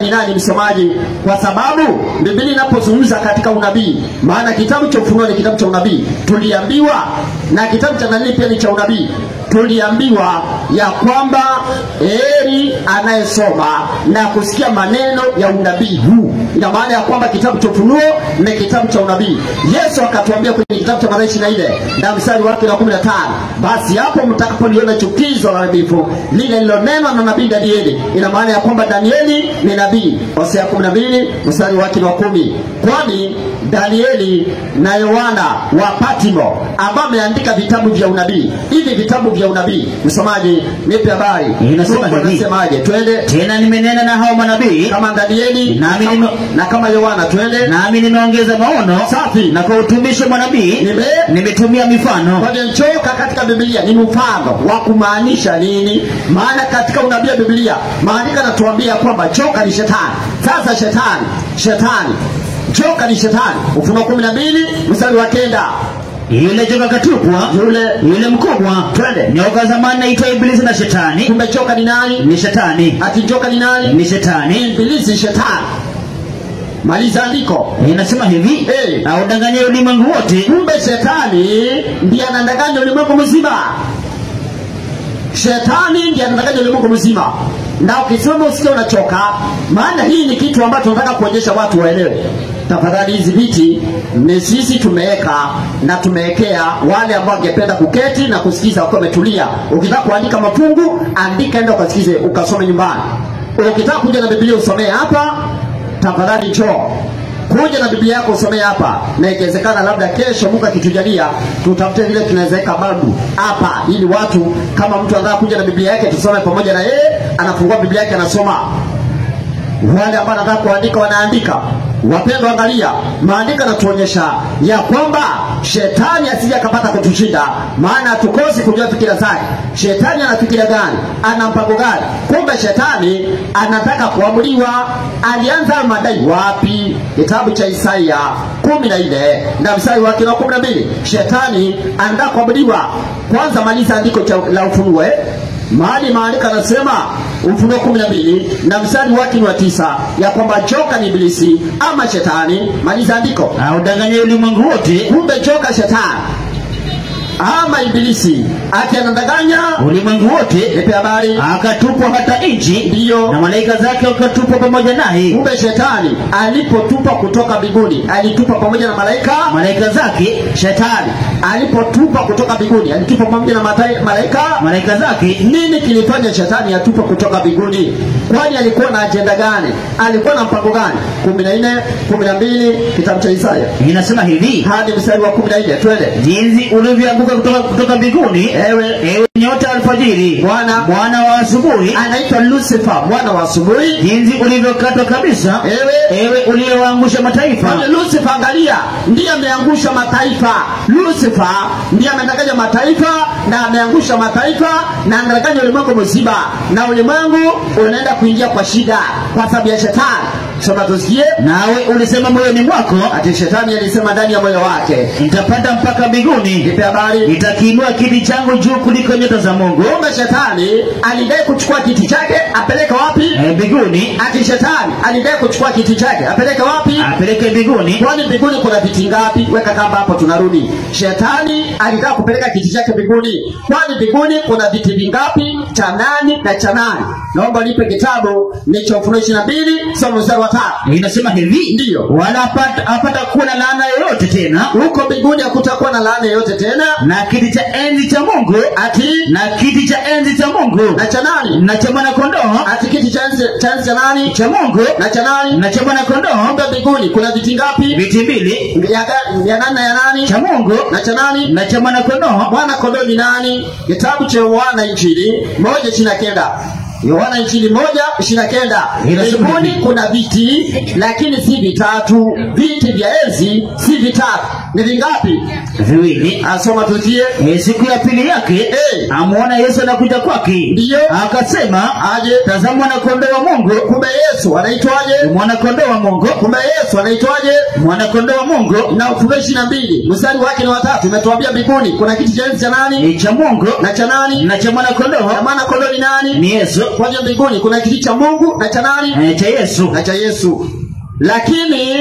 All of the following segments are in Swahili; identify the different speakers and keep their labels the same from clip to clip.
Speaker 1: ni nani msomaji? Kwa sababu Biblia inapozungumza katika unabii, maana kitabu cha Ufunuo ni kitabu cha unabii, tuliambiwa, na kitabu cha Danieli pia ni cha unabii. Tuliambiwa ya kwamba heri anayesoma na kusikia maneno ya unabii huu. Ina maana ya kwamba kitabu cha Ufunuo ni kitabu cha unabii. Yesu akatuambia kwenye kitabu cha Mathayo 24 na mstari wake wa 15, basi hapo mtakapoliona chukizo la uharibifu lile lilonenwa na nabii Danieli. Ina maana ya kwamba Danieli ni nabii. Hosea 12 mstari wake wa 10, kwani Danieli na Yohana wa Patmo ambao ameandika vitabu vya unabii. Hivi vitabu vya unabii, msomaji, nipe habari. Inasemaje? Twende.
Speaker 2: Tena nimenena na hao manabii
Speaker 1: kama Danieli na kama Yohana. Twende.
Speaker 2: Nami nimeongeza maono.
Speaker 1: Safi.
Speaker 2: Na kwa utumishi wa manabii nimetumia mifano.
Speaker 1: Kwa nchoka katika Biblia ni mfano wa kumaanisha nini? Maana katika unabii wa Biblia maandiko yanatuambia kwamba choka ni shetani. Sasa shetani joka ni shetani. Ufunuo 12 mstari wa 9,
Speaker 2: yule joka katupwa, yule mkubwa,
Speaker 1: twende,
Speaker 2: nyoka zamani naitwa Ibilisi na Shetani.
Speaker 1: Kumbe joka ni nani?
Speaker 2: Ni Shetani.
Speaker 1: Ati joka ni nani?
Speaker 2: Ni Shetani.
Speaker 1: Ibilisi shetani. Maliza andiko.
Speaker 2: Inasema hivi, audanganye ulimwengu wote.
Speaker 1: Kumbe shetani ndiye anadanganya ulimwengu mzima. Shetani ndiye anadanganya ulimwengu mzima. Na ukisema usikie unachoka, maana hii ni kitu ambacho tunataka kuonyesha watu waelewe. Tafadhali hizi viti ni sisi tumeweka na tumewekea wale ambao wangependa kuketi na kusikiza wakiwa wametulia. Ukitaka kuandika mafungu, andika, enda ukasikize, ukasome nyumbani. Ukitaka kuja na Biblia usomee hapa, tafadhali njoo. Kuja na Biblia yako usomee hapa, na ikiwezekana labda kesho Mungu akitujalia tutafute vile tunawezeka babu hapa, ili watu kama mtu anataka kuja na Biblia yake tusome pamoja na yeye, anafungua Biblia yake anasoma. Wale ambao wanataka kuandika wanaandika. Wapendwa, angalia maandiko yanatuonyesha ya kwamba shetani asije akapata kutushinda, maana hatukosi kujua fikira zake. Shetani anafikiria gani? Ana mpango gani? Kumbe shetani anataka kuamuliwa. Alianza madai wapi? Kitabu cha Isaya 14 na mstari wake wa 12. Shetani anataka kuamuliwa. Kwanza maliza andiko la Ufunuo. Mahali maandiko yanasema Ufunuo 12 na mstari wake wa 9 ya kwamba joka ni Ibilisi ama shetani. Maliza andiko.
Speaker 2: Audanganye ulimwengu wote.
Speaker 1: Kumbe joka shetani ama Ibilisi akianadanganya
Speaker 2: ulimwengu wote.
Speaker 1: Nipe habari.
Speaker 2: Akatupwa hata nchi,
Speaker 1: ndio,
Speaker 2: na malaika zake wakatupwa pamoja naye.
Speaker 1: Kumbe shetani alipotupwa kutoka mbinguni alitupwa pamoja na malaika
Speaker 2: zake.
Speaker 1: Shetani alipotupwa kutoka mbinguni alitupwa pamoja na malaika zake. Nini kilifanya shetani atupwe kutoka mbinguni? Kwani alikuwa na agenda gani? Alikuwa na mpango gani? 14 12 kitabu cha Isaya
Speaker 2: inasema hivi
Speaker 1: hadi mstari wa 14. Twende.
Speaker 2: Jinsi ulivyoanguka kutoka mbinguni, ewe nyota alfajiri, mwana wa asubuhi.
Speaker 1: Anaitwa Lucifer, mwana wa asubuhi.
Speaker 2: Jinsi ulivyokatwa kabisa, ewe uliyewaangusha mataifa.
Speaker 1: Lucifer, angalia, ndiye ameangusha mataifa. Lucifer ndiye amedanganya mataifa na ameangusha mataifa na anadanganya ulimwengu mzima, na ulimwengu unaenda kuingia kwa shida kwa sababu ya shetani. Soma tusikie.
Speaker 2: Nawe ulisema moyoni mwako,
Speaker 1: ati shetani alisema ndani ya moyo wake,
Speaker 2: nitapanda mpaka mbinguni.
Speaker 1: Nipe habari.
Speaker 2: Nitakiinua kiti changu juu kuliko nyota za Mungu.
Speaker 1: Kumbe shetani alidai kuchukua kiti chake apeleke wapi?
Speaker 2: Mbinguni.
Speaker 1: Ati shetani alidai kuchukua kiti chake apeleke wapi?
Speaker 2: Apeleke mbinguni.
Speaker 1: Kwani mbinguni kuna viti ngapi? Weka kamba hapo, tunarudi. Shetani alitaka kupeleka kiti chake mbinguni. Kwani mbinguni kuna viti vingapi? Cha nani na cha nani? Naomba nipe kitabu ni cha Ufunuo 22 somo mstari wa 3.
Speaker 2: Inasema hivi,
Speaker 1: ndio,
Speaker 2: wala hapata kuwa na laana yoyote tena.
Speaker 1: Huko mbinguni hakutakuwa na laana yoyote tena.
Speaker 2: Na kiti cha enzi cha Mungu,
Speaker 1: na kiti cha enzi cha Mungu na cha nani?
Speaker 2: Na cha mwana kondoo.
Speaker 1: Ati kiti cha enzi cha nani?
Speaker 2: Cha Mungu
Speaker 1: na cha nani?
Speaker 2: Na cha mwana kondoo.
Speaker 1: Kumbe mbinguni kuna viti ngapi?
Speaker 2: Viti 2.
Speaker 1: Ya nani na ya nani?
Speaker 2: Cha Mungu
Speaker 1: na cha nani?
Speaker 2: Na cha mwana kondoo.
Speaker 1: Mwana kondoo ni nani? Kitabu cha Yohana Injili 1:29. Yohana Injili 1:29. Mbinguni kuna viti, lakini si vitatu. Viti vya enzi si vitatu. Ni vingapi?
Speaker 2: 2.
Speaker 1: Asoma tutie.
Speaker 2: Siku ya pili yake amuona Yesu anakuja kwake.
Speaker 1: Ndio.
Speaker 2: Akasema, aje, tazama mwana kondoo wa Mungu.
Speaker 1: Kumbe Yesu anaitwaje?
Speaker 2: Mwana kondoo wa Mungu.
Speaker 1: Kumbe Yesu anaitwaje?
Speaker 2: Mwana kondoo wa Mungu.
Speaker 1: Na Ufunuo 22 mstari wake ni wa 3 umetuambia mbinguni kuna kiti cha enzi cha nani?
Speaker 2: Cha Mungu
Speaker 1: na cha nani?
Speaker 2: Na cha mwana kondoo.
Speaker 1: Na mwana kondoo ni nani?
Speaker 2: Ni Yesu.
Speaker 1: Kwenye mbinguni kuna kiti cha Mungu na cha nani?
Speaker 2: Cha Yesu.
Speaker 1: Na cha Yesu. Lakini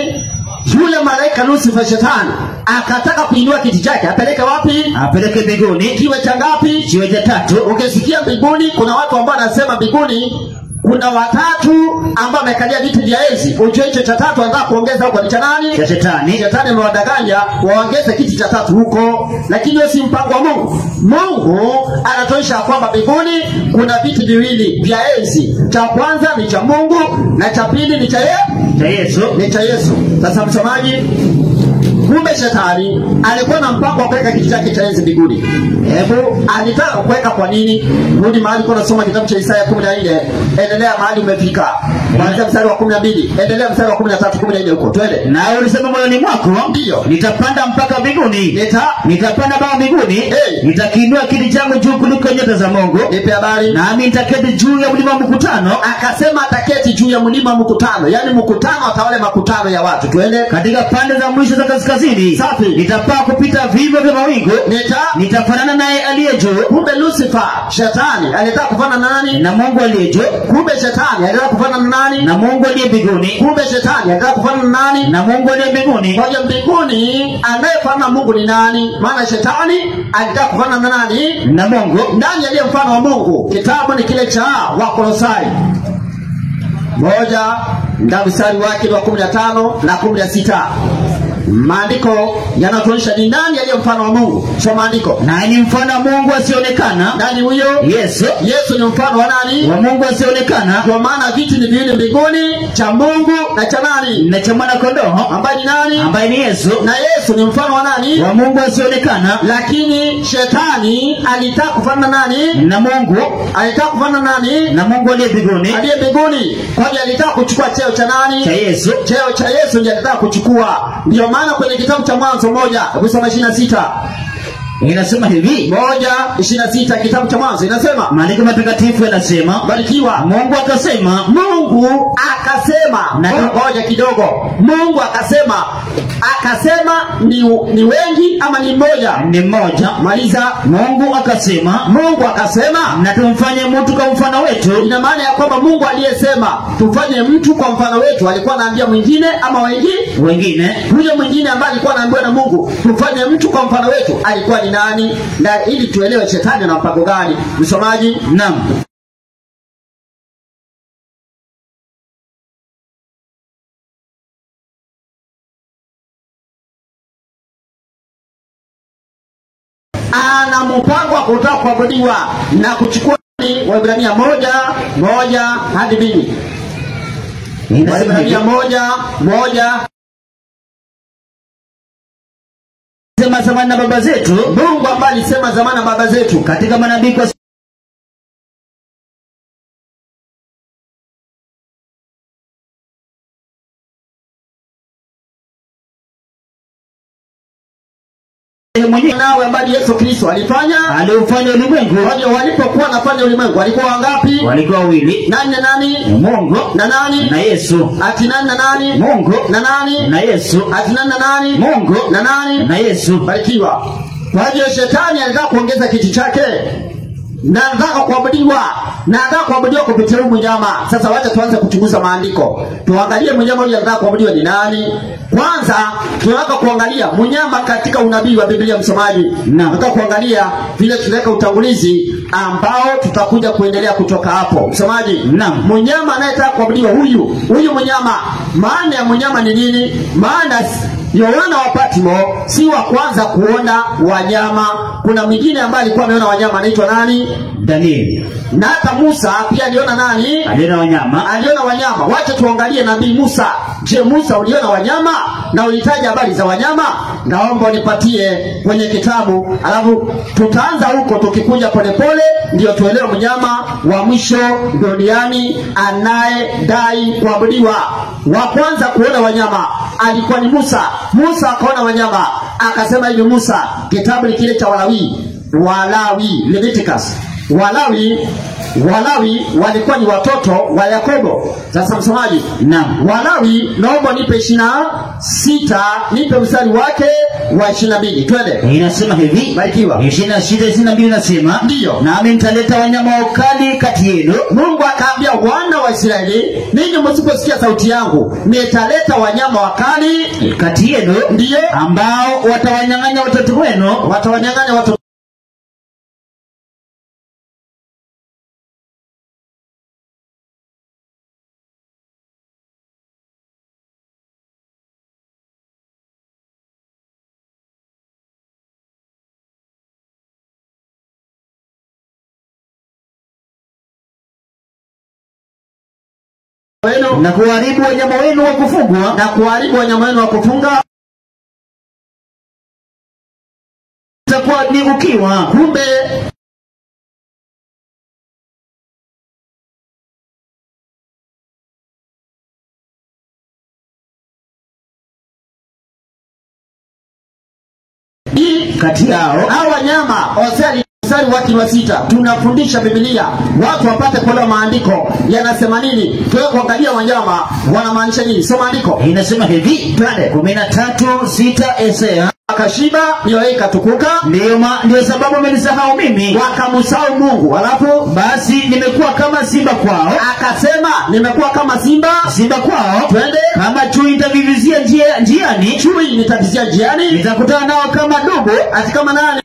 Speaker 1: yule malaika Lucifer shetani akataka kuinua kiti chake, apeleke wapi?
Speaker 2: Apeleke mbinguni.
Speaker 1: Kiwe cha ngapi?
Speaker 2: Kiwe cha 3.
Speaker 1: Ukisikia mbinguni kuna watu ambao wanasema mbinguni kuna watatu ambao wamekalia viti vya enzi. Ujue hicho cha 3 anataka kuongeza huko ni cha nani?
Speaker 2: Cha Shetani.
Speaker 1: Shetani amewadanganya waongeze kiti cha 3 huko, lakini hiyo si mpango wa Mungu. Mungu anatosha kwamba mbinguni kuna viti viwili vya enzi. Cha kwanza ni cha Mungu na cha pili ni cha
Speaker 2: Yesu.
Speaker 1: Ni cha Yesu. Sasa msomaji, kumbe shetani alikuwa na mpango wa kuweka kiti chake cha enzi mbinguni. Hebu alitaka kuweka kwa nini? Rudi mahali kwa nasoma kitabu cha Isaya 14, endelea mahali umefika. Kuanzia mstari wa 12, endelea mstari wa 13, 14 huko. Twende.
Speaker 2: Na ulisema moyoni mwako,
Speaker 1: ndio,
Speaker 2: nitapanda mpaka mbinguni. Nitapanda mpaka mbinguni. Nitakiinua kiti changu juu kuliko nyota za Mungu.
Speaker 1: Nipe habari.
Speaker 2: Nami nitaketi juu ya mlima mkutano.
Speaker 1: Akasema ataketi juu ya mlima mkutano. Yaani mkutano atawale makutano ya watu. Twende.
Speaker 2: Katika pande za mwisho za kaskazini.
Speaker 1: Safi.
Speaker 2: Nitapaa kupita vivo vya mawingu. Nitafanana naye aliye juu.
Speaker 1: Kumbe Lucifer shetani alitaka kufanana na nani?
Speaker 2: Na Mungu aliye juu.
Speaker 1: Kumbe shetani alitaka kufanana na nani?
Speaker 2: Na Mungu aliye mbinguni.
Speaker 1: Kumbe shetani alitaka kufanana na nani?
Speaker 2: Na Mungu aliye mbinguni.
Speaker 1: Kwa mbinguni anayefanana na Mungu ni nani? Maana shetani alitaka kufanana na nani?
Speaker 2: Na Mungu.
Speaker 1: Nani aliye mfano wa Mungu? Kitabu ni kile cha Wakolosai 1 mstari wake wa 15 na 16. Maandiko yanatuonyesha ni nani aliye mfano wa Mungu. Soma maandiko.
Speaker 2: Na ni mfano wa Mungu asionekana.
Speaker 1: Nani huyo?
Speaker 2: Yesu.
Speaker 1: Yesu ni mfano wa nani?
Speaker 2: Wa Mungu asionekana.
Speaker 1: Kwa maana viti ni viwili mbinguni, cha Mungu na cha nani?
Speaker 2: Na cha mwana kondoo,
Speaker 1: ambaye ni nani?
Speaker 2: Ambaye ni Yesu.
Speaker 1: Na Yesu ni mfano wa nani?
Speaker 2: Wa Mungu asionekana.
Speaker 1: Lakini shetani alitaka kufanana nani?
Speaker 2: Na Mungu.
Speaker 1: Alitaka kufanana nani?
Speaker 2: Na Mungu aliye mbinguni.
Speaker 1: Aliye mbinguni. Kwa hiyo alitaka kuchukua cheo cha nani?
Speaker 2: Cha Yesu.
Speaker 1: Cheo cha Yesu ndiye alitaka kuchukua. Ndio maana kwenye kitabu cha Mwanzo 1:26
Speaker 2: inasema hivi,
Speaker 1: 1:26 kitabu cha Mwanzo inasema, maandiko matakatifu yanasema, barikiwa, Mungu akasema na ngoja kidogo. Mungu akasema ni wengi ama ni mmoja?
Speaker 2: Ni mmoja.
Speaker 1: Maliza.
Speaker 2: Mungu akasema na tumfanye mtu kwa mfano wetu.
Speaker 1: Ina maana ya kwamba Mungu aliyesema tufanye mtu kwa mfano wetu alikuwa anaambia mwingine ama wengine? Huyo mwingine ambaye alikuwa anaambiwa na Mungu tufanye mtu kwa mfano wetu alikuwa ni nani? Na ili tuelewe shetani na mpango gani. Msomaji.
Speaker 2: Naam.
Speaker 1: Ana mpango wa kutaka kuabudiwa na kuchukua Waebrania 1:1 hadi 2. Waebrania 1:1
Speaker 2: sema zamani na baba zetu.
Speaker 1: Mungu ambaye alisema zamani na baba zetu
Speaker 2: katika manabii kwa
Speaker 1: nawe ambaye Yesu Kristo
Speaker 2: aliufanya ulimwengu.
Speaker 1: Walipokuwa wanafanya ulimwengu walikuwa wangapi?
Speaker 2: Walikuwa wawili.
Speaker 1: Nani?
Speaker 2: Mungu
Speaker 1: na nani?
Speaker 2: Na Yesu.
Speaker 1: Ati nani na nani?
Speaker 2: Mungu
Speaker 1: na nani?
Speaker 2: Na Yesu.
Speaker 1: Ati nani na nani?
Speaker 2: Mungu
Speaker 1: na nani?
Speaker 2: Na Yesu.
Speaker 1: Barikiwa. Kwa hiyo shetani alitaka kuongeza kiti chake na anataka kuabudiwa kupitia mnyama. Sasa wacha tuanze kuchunguza maandiko. Tuangalie mnyama huyu anataka kuabudiwa ni nani. Kwanza tunataka kuangalia mnyama katika unabii wa Biblia. Msomaji, nataka kuangalia vile tunaweka utangulizi ambao tutakuja kuendelea kutoka hapo. Msomaji, mnyama anayetaka kuabudiwa huyu mnyama, maana ya mnyama ni nini? Maana Yohana wa Patmo si wa kwanza kuona wanyama. Kuna mwingine ambaye alikuwa ameona wanyama, anaitwa nani?
Speaker 2: Danieli.
Speaker 1: Na hata Musa pia aliona nani?
Speaker 2: Aliona wanyama.
Speaker 1: Wacha tuangalie nabii Musa. Je, Musa uliona wanyama na ulitaja habari za wanyama? Naomba unipatie kwenye kitabu, alafu tutaanza huko, tukikuja polepole ndio tuelewe mnyama wa mwisho duniani anayedai kuabudiwa. Wa kwanza kuona wanyama alikuwa ni Musa. Musa akaona wanyama, akasema hivi Musa, kitabu ni kile cha Walawi, Leviticus. Walawi Walawi walikuwa ni watoto wa Yakobo. Sasa msomaji,
Speaker 2: Naam.
Speaker 1: Walawi naomba nipe 26, nipe mstari wake wa 22. Twende.
Speaker 2: Inasema hivi.
Speaker 1: Barikiwa.
Speaker 2: 26:22 nasema,
Speaker 1: Ndiyo.
Speaker 2: nami nitaleta wanyama wakali kati yenu.
Speaker 1: Mungu akaambia wana wa Israeli, ninyi msiposikia sauti yangu, nitaleta wanyama wakali
Speaker 2: kati yenu,
Speaker 1: ndiyo,
Speaker 2: ambao watawanyang'anya watoto wenu.
Speaker 1: watawanyang'anya watoto wenu
Speaker 2: na kuharibu wanyama wenu wa kufugwa,
Speaker 1: na kuharibu wanyama wenu wa kufunga.
Speaker 2: itakuwa ni ukiwa.
Speaker 1: Kumbe
Speaker 2: Kati yao
Speaker 1: hao wanyama mstari wake wa 6 tunafundisha Biblia watu wapate kuelewa maandiko yanasema nini. Tuwe kuangalia wanyama wanamaanisha nini. Soma maandiko.
Speaker 2: inasema hivi. 13:6 Esaya,
Speaker 1: Akashiba mioyo ikatukuka,
Speaker 2: ndio sababu amenisahau mimi,
Speaker 1: wakamsahau Mungu. Alafu
Speaker 2: basi nimekuwa kama simba kwao.
Speaker 1: akasema nimekuwa kama simba
Speaker 2: kwao.
Speaker 1: twende,
Speaker 2: Kama chui nitavivizia njiani,
Speaker 1: chui nitavizia njiani,
Speaker 2: nitakutana nao kama dubu.
Speaker 1: ati kama nani?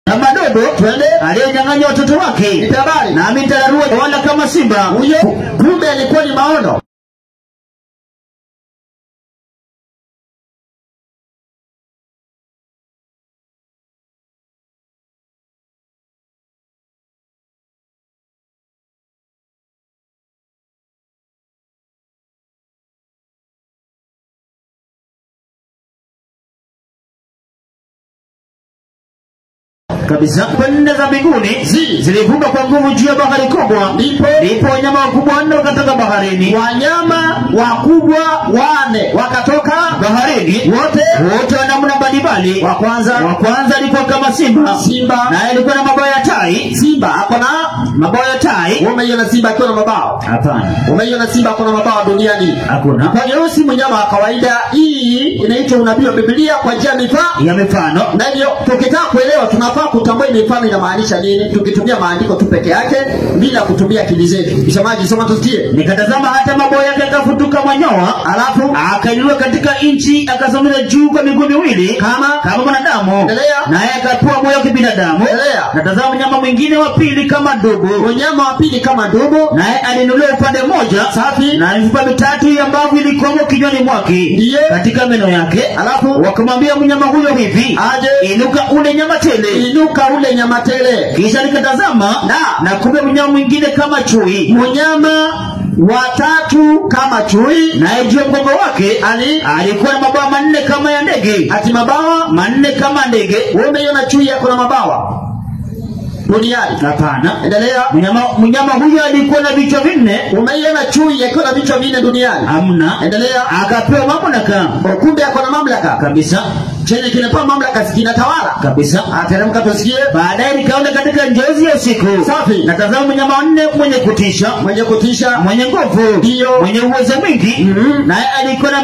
Speaker 2: Na madogo
Speaker 1: Twende.
Speaker 2: aliyonyang'anya watoto wake,
Speaker 1: Nitabari.
Speaker 2: nami nitararua wala kama simba.
Speaker 1: Huyo kumbe alikuwa ni maono.
Speaker 2: Kabisa. Pande za mbinguni zilivuka kwa nguvu juu ya bahari kubwa, ndipo wanyama wakubwa 4 wakatoka baharini.
Speaker 1: Wanyama wakubwa 4 wakatoka
Speaker 2: baharini, wote wa namna mbalimbali.
Speaker 1: Wa kwanza
Speaker 2: alikuwa kama simba, na alikuwa na mabawa ya tai.
Speaker 1: Simba ako na
Speaker 2: mabawa ya tai.
Speaker 1: Umeiona simba akiwa na mabawa?
Speaker 2: Hapana.
Speaker 1: Umeiona simba ako na mabawa duniani?
Speaker 2: Hakuna.
Speaker 1: Kwa hiyo si mnyama wa kawaida. Hii inaitwa unabii wa Biblia kwa njia ya mifano. Na hivyo tukitaka kuelewa tunafaa kutambua mifano inamaanisha nini, tukitumia maandiko tu peke yake bila kutumia akili zetu. Msemaji, soma tusikie.
Speaker 2: Nikatazama hata mabawa yake akafutuka manyoya,
Speaker 1: alafu
Speaker 2: akainuliwa katika nchi, akasomeza juu kwa miguu miwili kama mwanadamu, naye akapewa moyo wa kibinadamu. Natazama mnyama mwingine wa pili kama dubu, naye aliinuliwa upande mmoja safi, na mifupa mitatu ya mbavu ilikuwamo kinywani mwake katika meno yake.
Speaker 1: Alafu
Speaker 2: wakamwambia mnyama huyo hivi,
Speaker 1: aje,
Speaker 2: inuka ule nyama tele. Kisha nikatazama na kumbe mnyama mwingine kama chui,
Speaker 1: mnyama watatu kama chui,
Speaker 2: naye juu ya mgongo wake alikuwa na mabawa 4 kama ya ndege.
Speaker 1: Ati mabawa
Speaker 2: 4 kama ndege.
Speaker 1: Wewe umeiona chui yako na mabawa duniani?
Speaker 2: Hapana.
Speaker 1: Endelea.
Speaker 2: Mnyama huyo alikuwa na vichwa 4.
Speaker 1: Umeiona chui yako na vichwa 4 duniani?
Speaker 2: Hamna.
Speaker 1: Endelea.
Speaker 2: Akapewa mamlaka.
Speaker 1: Kumbe yako na mamlaka kabisa. Chenye kinepa mamlaka kinatawala
Speaker 2: kabisa.
Speaker 1: Ateremka tusikie.
Speaker 2: Baadaye nikaona katika njozi ya usiku,
Speaker 1: safi,
Speaker 2: natazama mnyama 4 mwenye kutisha, mwenye nguvu, mwenye uwezo mwingi, naye alikuwa na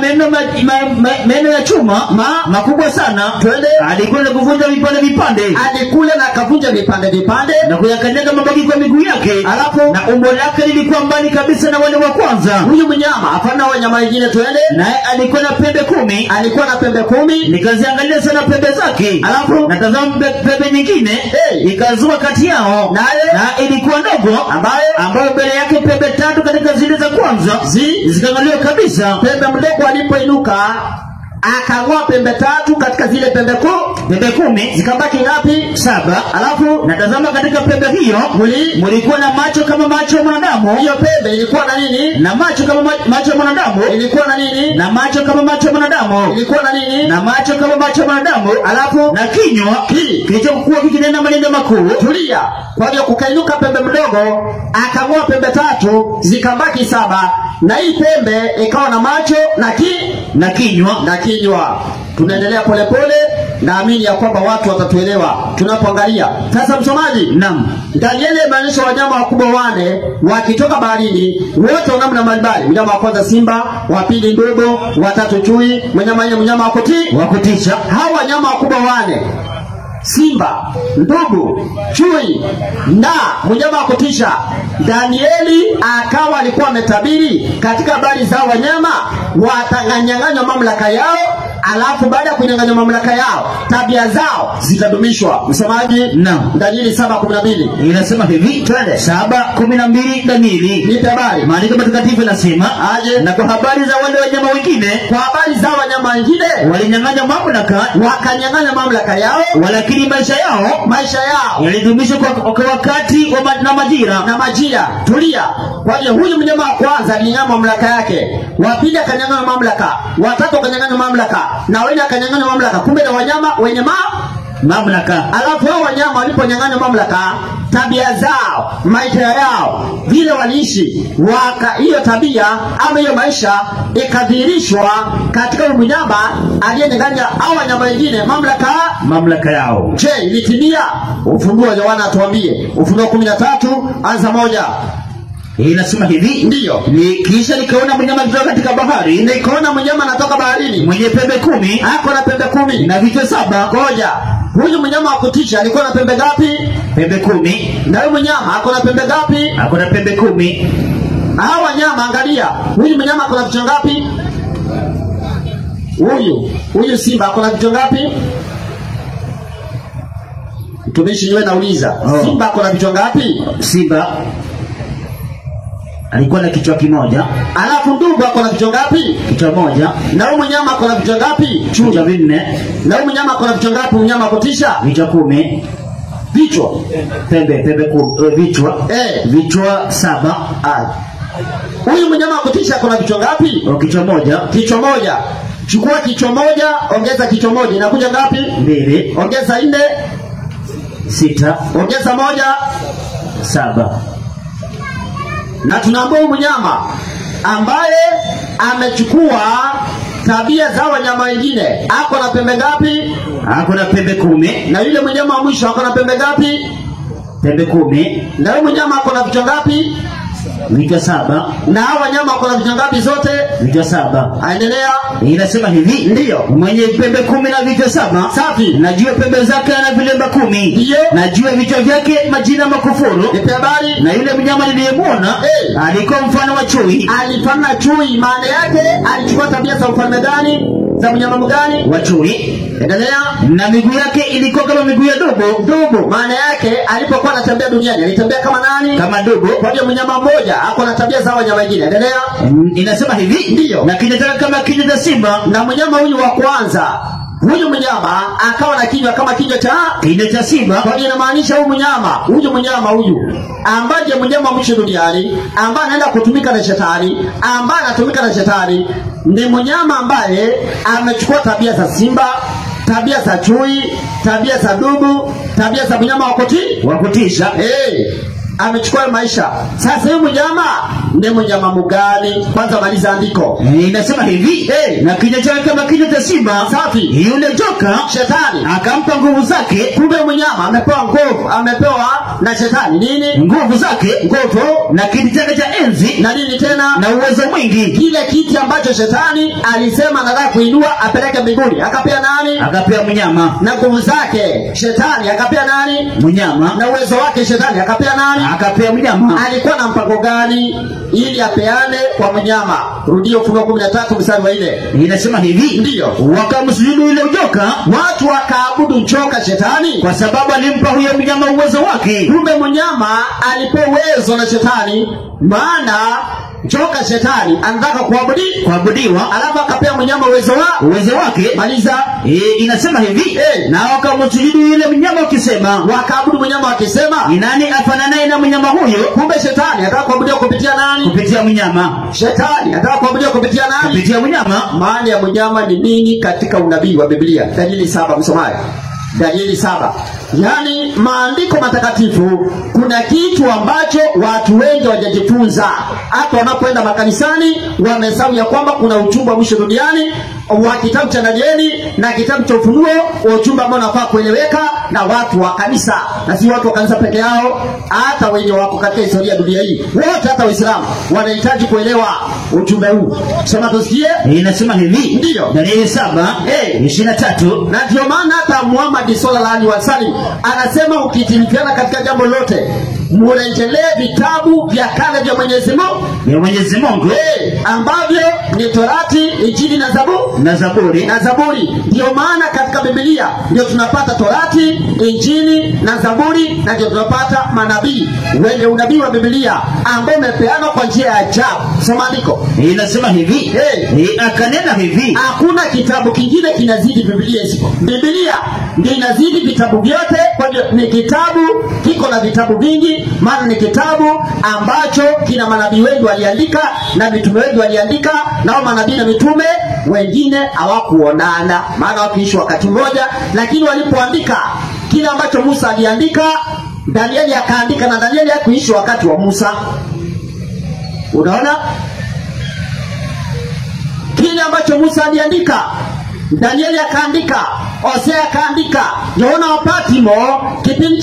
Speaker 2: meno ya chuma makubwa sana.
Speaker 1: Twende.
Speaker 2: Alikuwa na kuvunja vipande.
Speaker 1: Alikula na akavunja vipande
Speaker 2: na kuyakanyaga mabaki kwa miguu yake.
Speaker 1: Alafu
Speaker 2: na umbo lake lilikuwa mbali kabisa na wale wa kwanza.
Speaker 1: Huyu mnyama hapana wanyama wengine. Twende.
Speaker 2: Naye alikuwa na pembe
Speaker 1: 10.
Speaker 2: Nikaziangalia sana pembe zake.
Speaker 1: Alafu
Speaker 2: natazama pembe nyingine ikazua kati yao, na ilikuwa ndogo, ambayo mbele yake pembe 3 katika zile za kwanza zikaangaliwa kabisa.
Speaker 1: Pembe mdogo alipoinuka akang'oa pembe 3 katika zile pembe 10, zikabaki ngapi? 7. Alafu
Speaker 2: natazama katika pembe hiyo mulikuwa na macho kama macho ya mwanadamu.
Speaker 1: Hiyo pembe ilikuwa na nini?
Speaker 2: Na macho kama macho ya mwanadamu.
Speaker 1: Ilikuwa na nini?
Speaker 2: Na macho kama macho ya mwanadamu.
Speaker 1: Ilikuwa na nini?
Speaker 2: Na macho kama macho ya mwanadamu.
Speaker 1: Alafu
Speaker 2: na kinywa kilichokuwa kikinena maneno makuu.
Speaker 1: Tulia. Kwa hiyo kukainuka pembe mdogo, akang'oa pembe 3, zikabaki 7, na hii pembe ikawa na macho na kinywa. Tunaendelea polepole, naamini ya kwamba watu watatuelewa tunapoangalia. Sasa msomaji,
Speaker 2: naam,
Speaker 1: Danieli imeonyesha wanyama wakubwa 4 wakitoka baharini, wote namna mbalimbali. Mnyama wa kwanza simba, wa pili ndogo, wa tatu chui, mnyama wa kutisha. Hawa wanyama wakubwa 4, simba, ndugu, chui na mnyama wa kutisha, Danieli akawa alikuwa ametabiri katika habari za wanyama watanyang'anywa mamlaka yao. Alafu baada ya kunyang'anywa mamlaka yao, tabia zao zitadumishwa. Msomaji,
Speaker 2: naam,
Speaker 1: Danieli 7:12
Speaker 2: inasema hivi, twende 7:12. Danieli,
Speaker 1: nipe habari.
Speaker 2: Maandiko matakatifu yanasema
Speaker 1: aje,
Speaker 2: na kwa habari za wale wanyama wengine,
Speaker 1: kwa habari za wanyama wengine
Speaker 2: walinyang'anya mamlaka,
Speaker 1: wakanyang'anya mamlaka yao,
Speaker 2: walakini maisha yao yalidumishwa kwa wakati na majira. Tulia.
Speaker 1: Kwa hiyo huyu mnyama wa kwanza alinyang'anya mamlaka yake, wa pili akanyang'anya mamlaka, wa tatu akanyang'anya mamlaka, na wengine akanyang'anya mamlaka. Kumbe na wanyama wenye mamlaka. Alafu hao wanyama waliponyang'anya mamlaka, tabia zao, maisha yao, vile waliishi, hiyo tabia ama hiyo maisha ikadhihirishwa katika mnyama aliyenyang'anya hao wanyama wengine mamlaka yao. Je, ilitimia? Ufunuo wa Yohana atuambie. Ufunuo 13 anza 1.
Speaker 2: Inasema hivi,
Speaker 1: ndiyo,
Speaker 2: kisha nikaona mnyama kutoka katika bahari.
Speaker 1: Nikaona mnyama anatoka baharini,
Speaker 2: mwenye pembe 10,
Speaker 1: ako na pembe 10
Speaker 2: na vichwa 7.
Speaker 1: Ngoja, huyu mnyama wa kutisha alikuwa na pembe ngapi?
Speaker 2: Pembe 10.
Speaker 1: Na huyu mnyama ako na pembe ngapi?
Speaker 2: Ako na pembe 10.
Speaker 1: Hawa wanyama, angalia, huyu mnyama ako na vichwa ngapi? Huyu simba ako na vichwa ngapi? Mtumishi niwe nauliza, simba ako na vichwa ngapi?
Speaker 2: Simba alikuwa na kichwa kimoja.
Speaker 1: Alafu ndugu ako na vichwa ngapi?
Speaker 2: Kichwa moja.
Speaker 1: Na huyu mnyama ako na vichwa ngapi?
Speaker 2: Vichwa 4.
Speaker 1: Na huyu mnyama ako na vichwa ngapi? Mnyama kutisha?
Speaker 2: Vichwa 10.
Speaker 1: Vichwa
Speaker 2: pembe 10, vichwa 7.
Speaker 1: Huyu mnyama kutisha ako na vichwa ngapi? Kichwa moja. Chukua kichwa moja, ongeza kichwa moja, inakuja ngapi?
Speaker 2: 2.
Speaker 1: Ongeza 4,
Speaker 2: 6.
Speaker 1: Ongeza 1,
Speaker 2: 7.
Speaker 1: Na tunaambia mnyama ambaye amechukua tabia za wanyama wengine ako na pembe ngapi?
Speaker 2: Ako na pembe 10.
Speaker 1: Na yule mnyama wa mwisho ako na pembe ngapi?
Speaker 2: Pembe 10.
Speaker 1: Na yule mnyama ako na vichwa ngapi?
Speaker 2: Vichwa 7.
Speaker 1: Na hao wanyama wako na vichwa ngapi zote?
Speaker 2: Vichwa 7.
Speaker 1: Aendelea.
Speaker 2: Inasema hivi,
Speaker 1: ndiyo,
Speaker 2: mwenye pembe 10 na vichwa 7.
Speaker 1: Safi.
Speaker 2: Na juu ya pembe zake ana vilemba 10.
Speaker 1: Ndiyo.
Speaker 2: Na juu ya vichwa vyake majina makufuru.
Speaker 1: Nipe habari.
Speaker 2: Na yule mnyama niliyemwona alikuwa mfano wa chui.
Speaker 1: Alifanana chui, maana yake alichukua tabia za ufalme gani? Za mnyama mgani?
Speaker 2: Wa chui.
Speaker 1: Endelea.
Speaker 2: Na miguu yake ilikuwa kama miguu ya dubu.
Speaker 1: Maana yake alipokuwa anatembea duniani alitembea kama nani?
Speaker 2: Kama dubu.
Speaker 1: Kwa hiyo mnyama mmoja ako na tabia za wanyama wengine. Endelea.
Speaker 2: Inasema hivi,
Speaker 1: ndiyo,
Speaker 2: na kinywa chake kama kinywa cha simba.
Speaker 1: Na mnyama huyu wa kwanza, huyu mnyama akawa na kinywa kama kinywa cha
Speaker 2: simba.
Speaker 1: Kwa hiyo inamaanisha huyu mnyama ambaye mnyama mwisho duniani, ambaye anaenda kutumika na shetani, ambaye anatumika na shetani, ni mnyama ambaye amechukua tabia za simba, tabia za chui, tabia za dubu, tabia za mnyama wa kutisha. Amechukua maisha. Sasa huyu mnyama ni mnyama mgani? Kwanza maliza andiko.
Speaker 2: Inasema hivi, na kinywa chake kama kinywa cha simba.
Speaker 1: Safi.
Speaker 2: Yule joka
Speaker 1: shetani
Speaker 2: akampa nguvu zake.
Speaker 1: Kumbe mnyama amepewa nguvu, amepewa na shetani nini?
Speaker 2: Nguvu zake, na kiti chake cha enzi,
Speaker 1: na nini tena?
Speaker 2: Na uwezo mwingi.
Speaker 1: Kile kiti ambacho shetani alisema anataka kuinua apeleke mbinguni, akapea nani?
Speaker 2: Akapea mnyama.
Speaker 1: Na nguvu zake shetani akapea nani?
Speaker 2: Mnyama.
Speaker 1: Na uwezo wake shetani akapea nani?
Speaker 2: Akapea mnyama.
Speaker 1: Alikuwa na mpango gani? ili apeane kwa mnyama. Rudio Ufunuo 13 mstari wa 4.
Speaker 2: Inasema hivi,
Speaker 1: ndio
Speaker 2: wakamsujudu yule joka,
Speaker 1: watu wakaabudu njoka shetani
Speaker 2: kwa sababu alimpa huyo mnyama uwezo wake.
Speaker 1: Kumbe mnyama alipewa uwezo na shetani, maana njoka shetani anataka kuabudiwa, alafu akapea mnyama uwezo
Speaker 2: wake.
Speaker 1: Maliza.
Speaker 2: Inasema hivi, na wakamsujudu yule mnyama wakisema,
Speaker 1: wakaabudu mnyama wakisema,
Speaker 2: ni nani afananaye na mnyama huyo?
Speaker 1: Kumbe shetani anataka kuabudiwa kupitia nani?
Speaker 2: Kupitia mnyama.
Speaker 1: Shetani anataka kuabudiwa kupitia nani?
Speaker 2: Kupitia mnyama.
Speaker 1: Maana ya mnyama ni nini katika unabii wa Biblia? Danieli 7 msomaji. Danieli 7. Yani maandiko matakatifu kuna kitu ambacho watu wengi hawajajifunza. Hata wanapoenda makanisani wamesahau ya kwamba kuna ujumbe wa mwisho duniani wa kitabu cha Danieli na kitabu cha Ufunuo, ujumbe ambao unafaa kueleweka na watu wa kanisa, na si watu wa kanisa peke yao, hata wenye wako katika historia ya dunia hii wote, hata Waislamu wanahitaji kuelewa ujumbe huu. Sema tusikie.
Speaker 2: Inasema hivi,
Speaker 1: ndio
Speaker 2: Danieli 7:23,
Speaker 1: na ndio maana hata Muhammad sallallahu alaihi wasallam anasema ukitilifiana katika jambo lote murejelee vitabu vya kale vya Mwenyezi Mungu ambavyo ni Torati, Injili na Zaburi. Ndio maana katika Biblia ndio tunapata Torati, Injili na Zaburi, na ndio tunapata manabii wenye unabii wa Biblia ambao umepeanwa kwa njia ya ajabu. Soma andiko.
Speaker 2: Inasema hivi, akanena hivi,
Speaker 1: hakuna kitabu kingine kinazidi Biblia isipo. Biblia ndio inazidi vitabu vyote. Kwa hiyo ni kitabu kiko na vitabu vingi, maana ni kitabu ambacho kina manabii wengi waliandika na mitume wengi waliandika, nao manabii na mitume wengine hawakuonana, maana wakiishi wakati mmoja, lakini walipoandika kile ambacho Musa aliandika, Danieli akaandika, na Danieli hakuishi wakati wa Musa. Unaona? Kile ambacho Musa aliandika, Danieli akaandika, Hosea akaandika, Yohana wa Patmo kipindi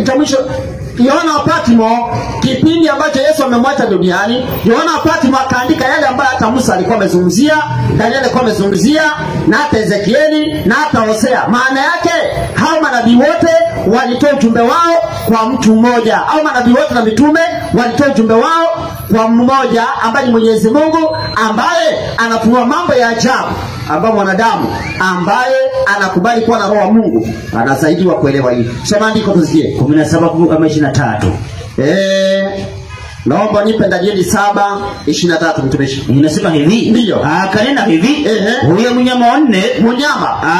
Speaker 1: cha mwisho, Yohana wa Patmo kipindi ambacho Yesu amemwacha duniani, Yohana wa Patmo akaandika yale ambayo hata Musa alikuwa amezungumzia, Danieli alikuwa amezungumzia, na hata Ezekieli na hata Hosea. Maana yake hao manabii wote walitoa ujumbe wao kwa mtu mmoja, au manabii wote na mitume walitoa ujumbe wao kwa mmoja ambaye ni Mwenyezi Mungu, ambaye anafunua mambo ya ajabu ambaye mwanadamu ambaye anakubali kuwa na roho wa Mungu anasaidiwa kuelewa hili. Soma andiko tusikie.
Speaker 2: 17:23.
Speaker 1: Naomba nipe Danieli 7:23 mtumishi.
Speaker 2: Inasema hivi,
Speaker 1: ndio
Speaker 2: akanena hivi, huyo mnyama wa nne,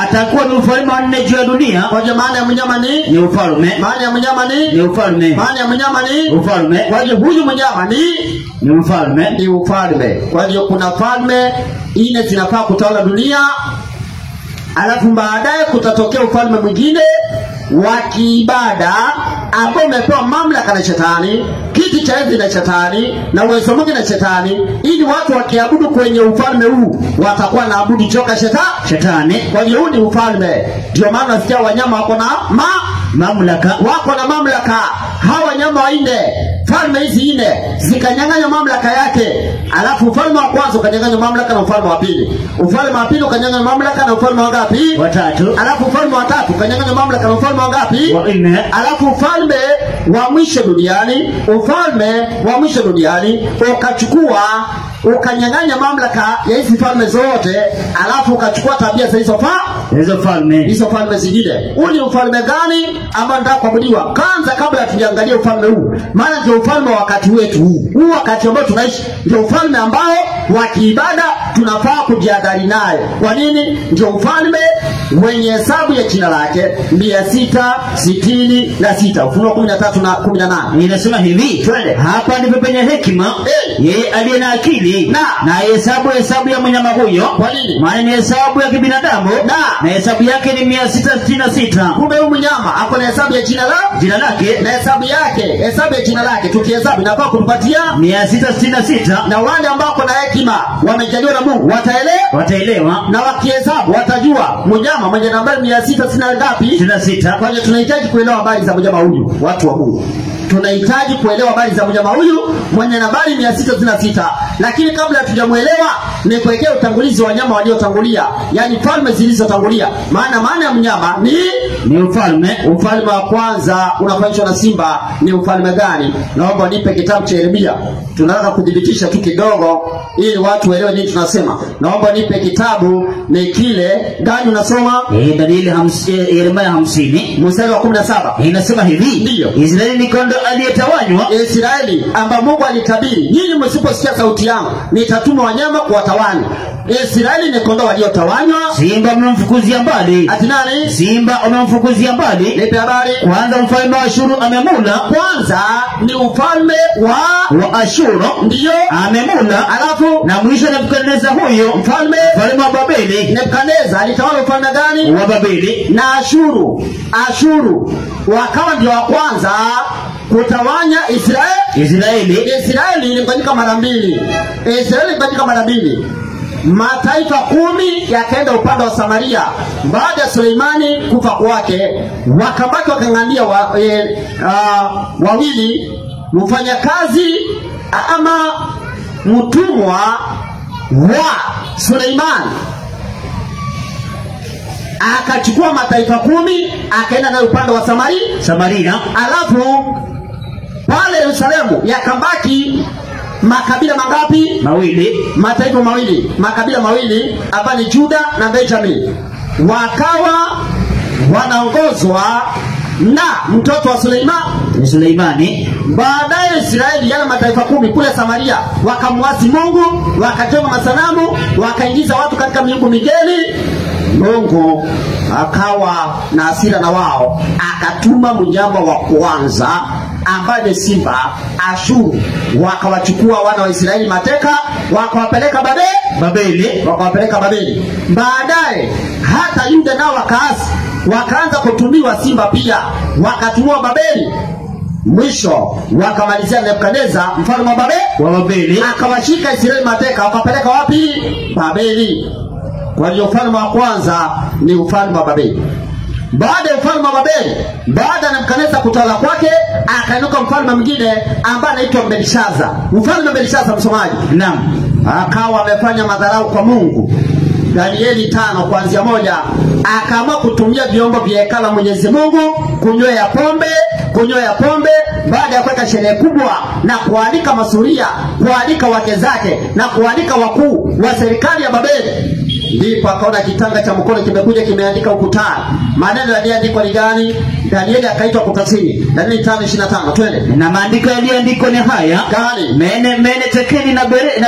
Speaker 2: atakuwa ni ufalme wa nne juu ya dunia.
Speaker 1: Kwa maana ya mnyama ni
Speaker 2: ufalme.
Speaker 1: Maana ya mnyama ni
Speaker 2: ufalme.
Speaker 1: Maana ya mnyama ni
Speaker 2: ufalme.
Speaker 1: Kwa hiyo huyu mnyama ni
Speaker 2: ufalme.
Speaker 1: Ni ufalme. Kwa hiyo kuna falme ine zinafaa kutawala dunia, alafu baadaye kutatokea ufalme mwingine wa kiibada ambao umepewa mamlaka na shetani, kiti cha enzi na shetani, na uwezo mwingi na shetani, ili watu wakiabudu kwenye ufalme huu watakuwa na abudu joka shetani. Kwa hiyo huu ni ufalme. Ndio maana nasikia wanyama wako na mamlaka, hawa wanyama waine, falme hizi ine zikanyang'anya mamlaka yake, alafu ufalme wa kwanza ukanyang'anya mamlaka na ufalme wa pili, ufalme wa pili ukanyang'anya mamlaka na ufalme wa ngapi?
Speaker 2: Wa tatu.
Speaker 1: Alafu ufalme wa tatu ukanyang'anya mamlaka na ufalme wa ngapi?
Speaker 2: Wa nne.
Speaker 1: Alafu ufalme wa mwisho duniani ukanyang'anya mamlaka ya hizi falme zote, alafu ukachukua tabia za hizo falme zingine. Huu ni ufalme gani ambao nataka kuabudiwa? Kwanza kabla tujiangalie ufalme huu, maana ndio ufalme wa wakati wetu huu wakati ambao tunaishi, ndio ufalme ambao wa kiibada tunafaa kujihadhari naye. Kwa nini? Ndio ufalme wenye hesabu ya jina lake 666. Ufunuo 13:18.
Speaker 2: Inasema hivi, twende. Hapa ndipo penye hekima, yeye aliye na akili na hesabu ya mnyama huyo.
Speaker 1: Kwa nini?
Speaker 2: Maana ni hesabu ya kibinadamu na hesabu yake ni 666.
Speaker 1: Kumbe huyu mnyama ako na hesabu ya jina lake na hesabu ya jina lake. Tukihesabu inafaa kutupatia
Speaker 2: 666.
Speaker 1: Na wale ambao kuna hekima wamejaliwa na Mungu wataelewa, na wakihesabu watajua mnyama mwenye nambari 666 ngapi?
Speaker 2: 66.
Speaker 1: Kwa hiyo tunahitaji kuelewa habari za mnyama huyu, watu wa Mungu. Tunahitaji kuelewa habari za mnyama huyu mwenye nambari 666. Lakini kabla tujamuelewa, ni kuwekea utangulizi wa wanyama waliotangulia, yani falme zilizotangulia. Maana ya mnyama ni
Speaker 2: ni ufalme.
Speaker 1: Ufalme wa kwanza unafanywa na simba ni ufalme gani? Naomba nipe kitabu cha Yeremia. Tunataka kudhibitisha tu kidogo ili watu waelewe nini tunasema. Naomba nipe kitabu ni kile gani unasoma?
Speaker 2: Danieli Yeremia 50 mstari wa 17. Inasema hivi.
Speaker 1: Ndio.
Speaker 2: Israeli ni kondoo aliyetawanywa.
Speaker 1: Israeli ambao Mungu alitabiri, nyinyi msiposikia sauti yangu nitatuma wanyama kuwatawanya. Israeli ni kondoo waliotawanywa.
Speaker 2: Simba amemfukuzia mbali.
Speaker 1: Ati nani?
Speaker 2: Simba amemfukuzia mbali.
Speaker 1: Nipe habari.
Speaker 2: Kwanza mfalme wa Ashuru amemula.
Speaker 1: Kwanza ni ufalme wa
Speaker 2: Ashuru
Speaker 1: ndio
Speaker 2: amemula.
Speaker 1: Alafu
Speaker 2: na mwisho Nebukadneza huyo mfalme wa Babeli.
Speaker 1: Nebukadneza alitawala ufalme gani?
Speaker 2: Wa Babeli.
Speaker 1: Na Ashuru wakawa ndio wa kwanza kutawanya Israeli. Israeli ilifanyika mara mbili. Mataifa 10 yakaenda upande wa Samaria baada ya Suleimani kufa kwake. Wakabaki wakangania wawili, mfanyakazi ama mtumwa wa Suleimani. Akachukua mataifa 10 akaenda na upande wa Samaria. Alafu pale Yerusalemu yakabaki makabila mangapi?
Speaker 2: Mawili.
Speaker 1: Mataifa mawili, makabila mawili, hapa ni Juda na Benjamin. Wakawa wanaongozwa na mtoto wa Suleimani. Baadaye Israeli yana mataifa 10 kule Samaria wakamwasi Mungu, wakajenga masanamu, wakaingiza watu katika miungu migeni. Mungu akawa na hasira na wao, akatuma mnyama wa kwanza ambaye ni simba, Ashuru. Wakawachukua wana wa Israeli mateka, wakawapeleka Babeli. Baadaye hata Yuda nao wakaanza kutumiwa simba pia, wakatumwa Babeli. Mwisho wakamalizia Nebukadneza mfalme wa Babeli, akawashika Israeli mateka, wakapeleka wapi? Babeli. Kwa hiyo ufalme wa kwanza ni ufalme wa Babeli. Baada ya ufalme wa Babeli, baada ya Nebukadneza kutawala kwake, akainuka mfalme mwingine ambaye anaitwa Belshaza. Mfalme wa Belshaza, msomaji,
Speaker 2: naam,
Speaker 1: akawa amefanya madharau kwa Mungu. Danieli 5 kuanzia 1, akaamua kutumia vyombo vya hekalu la Mwenyezi Mungu kunywea pombe baada ya kuweka sherehe kubwa na kualika masuria, kualika wake zake na kualika wakuu wa serikali ya Babeli. Ndipo akaona kitanga cha mkono kimekuja kimeandika ukutani. Maneno yaliyoandikwa ni gani? Danieli akaitwa kutasini. Danieli 5:25. Twende.
Speaker 2: Na maandiko yaliyoandikwa ni haya.
Speaker 1: Gani?
Speaker 2: Mene tekeli na